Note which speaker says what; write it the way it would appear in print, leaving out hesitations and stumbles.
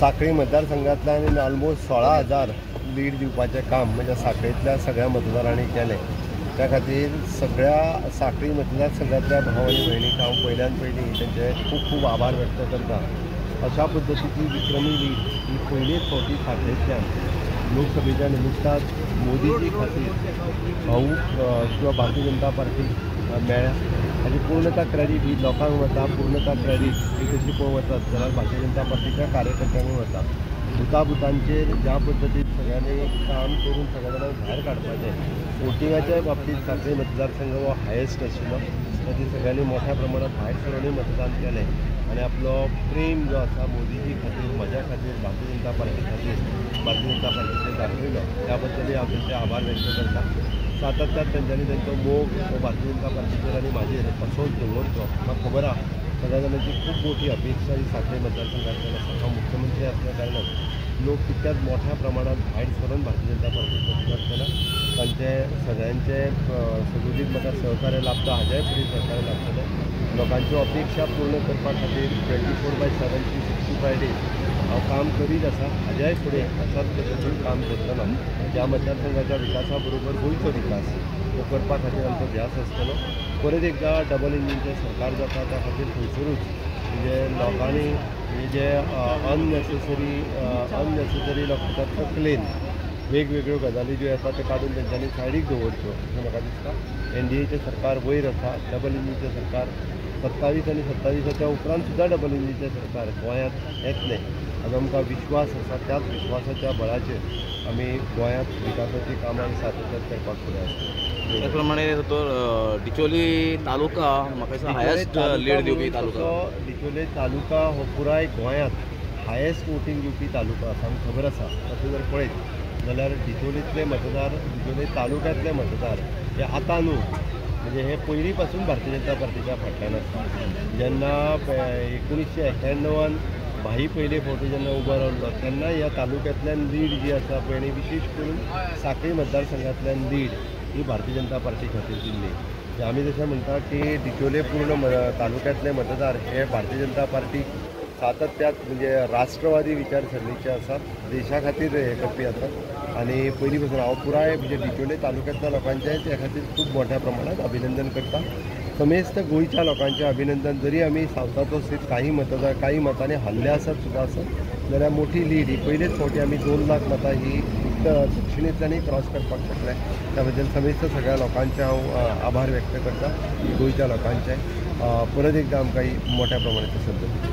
Speaker 1: Sanquelim मतदारसंघांतल्यान almost 16,000 lead दिवपाचें काम म्हणजे सांखळींतल्या सगळ्या मतदारांनी केलें। त्या खातीर सगळ्या सांखळी मतदारसंघांतल्या भाव आनी भयणीक हांव पयल्यान पयलीं तेंचे खूब खूब आभार व्यक्त करता। अशा पद्दतीची विक्रमी लीड ही पयलीच फावटी सांखळींतल्यान लोकसभेच्या निमित्तान मोदीजी खातीर भाऊ किंवा भारतीय जनता पार्टीक मेळ्ळ्या। हाजी पूर्णता क्रेडीट ही लोकांक वता, पूर्णता क्रेडीट ही कशी पळोवंक वतात जाल्यार भारतीय जनता पार्टीच्या कार्यकर्त्यांक वता। बुतांचेर ज्या पद्दतीन सगळ्यांनी काम करून सगळ्या जाणांक भायर काडपाचें। वोटिंगाच्या बाबतींत सांखळी मतदारसंघ हो हायेस्ट आशिल्लो, ताची सगळ्यांनी मोठ्या प्रमाणात भायर सरून मतदान केलें आनी आपलो प्रेम जो आसा मोदीजी खातीर, म्हज्या खातीर, भारतीय जनता पार्टी खातीर, भारतीय जनता पार्टीचेर दाखयलो। त्या बद्दलूय हांव तेंचे आभार व्यक्त करता। सातत्यान तेंच्यांनी तेंचो मोग भारतीय जनता पार्टीचेर आनी म्हाजेर असोच दवरचो। म्हाका खबर आहा सगळ्या जाणांची खूब मोठी अपेक्षा ही सांखळी मतदारसंघांतल्यान आसा। हांव मुख्यमंत्री आसल्या कारणान लोक तितक्याच मोठ्या प्रमाणात भायर सरून भारतीय जनता पार्टीक मतदान केला। तांचे सगळ्यांचे सगळीत म्हाका सहकार्य लाभता, हाज्याय फुडें सहकार्य लाभतलें। लोकांच्यो अपेक्षा पूर्ण करपा खातीर 24/7 365 days हांव काम करीत आसा। हाज्याय फुडें अशाच पद्दतीन काम करतलो। ह्या मतदारसंघाच्या विकासा बरोबर गोंयचो विकास हो करपा खातीर आमचो ध्यास आसतलो। परत एकदा डबल इंजिनचें सरकार जाता त्या खातीर थंयसरूच म्हणजे लोकांनी हे जे अननेसेसरी लोकांच्या तकलेन वेगवेगळ्यो गजाली ज्यो येता त्यो काडून तेंच्यांनी सायडीक दवरच्यो अशें म्हाका दिसता। NDAचें सरकार वयर आसा, डबल इंजिनचें सरकार 27 आनी 27च्या उपरांत सुद्दां डबल इंजिनचें सरकार गोंयांत येतलें हाजो आमकां विश्वास आसा। त्याच विश्वासाच्या बळाचेर आमी गोंयांत विकासाची कामां सातत्यान करपाक फुडें आसता।
Speaker 2: त्याच प्रमाणे तो डिचोली तालुका म्हाका दिसता हायेस्ट लीड दिवपी तालुका।
Speaker 1: डिचोले तालुका हो पुराय गोंयांत हायेस्ट वोटींग दिवपी तालुका आसा, आमकां खबर आसा। तशें जर पळयत जाल्यार डिचोलेंतले मतदार, डिचोले तालुक्यांतले मतदार हे आतां न्हू म्हणजे हे पयलीं पासून भारतीय जनता पार्टीच्या फाटल्यान आसा। जेन्ना 1991 भाई पयले फावटी जेन्ना उबो रावल्लो तेन्ना ह्या तालुक्यांतल्यान लीड जी आसा पळय आनी विशेश करून सांखळी मतदारसंघांतल्यान लीड ही भारतीय जनता पार्टी खातीर दिल्ली। आमी जशें म्हणटा की डिचोले पूर्ण तालुक्यांतले मतदार हे भारतीय जनता पार्टीक सातत्यात म्हणजे राष्ट्रवादी विचारसरणीचे आसात, देशा खातीर हे करपी आसात आनी पयलीं पासून हांव पुराय म्हणजे डिचोले तालुक्यांतल्या लोकांचें त्या खातीर खूब मोठ्या प्रमाणात अभिनंदन करता। समेस्त गोंयच्या लोकांचें अभिनंदन। जरी आमी सावथाचो सीट काही मतांनी हल्ले आसत सुद्दां आसत जाल्यार मोठी लीड ही पयलेच फावटी आमी 2 लाख मतां ही दक्षिणेंतल्यानय क्रॉस करपाक शकले। त्या बद्दल समेस्त सगळ्या लोकांचे हांव आभार व्यक्त करता गोंयच्या लोकांचे। परत एकदा आमकां ही मोठ्या प्रमाणात संद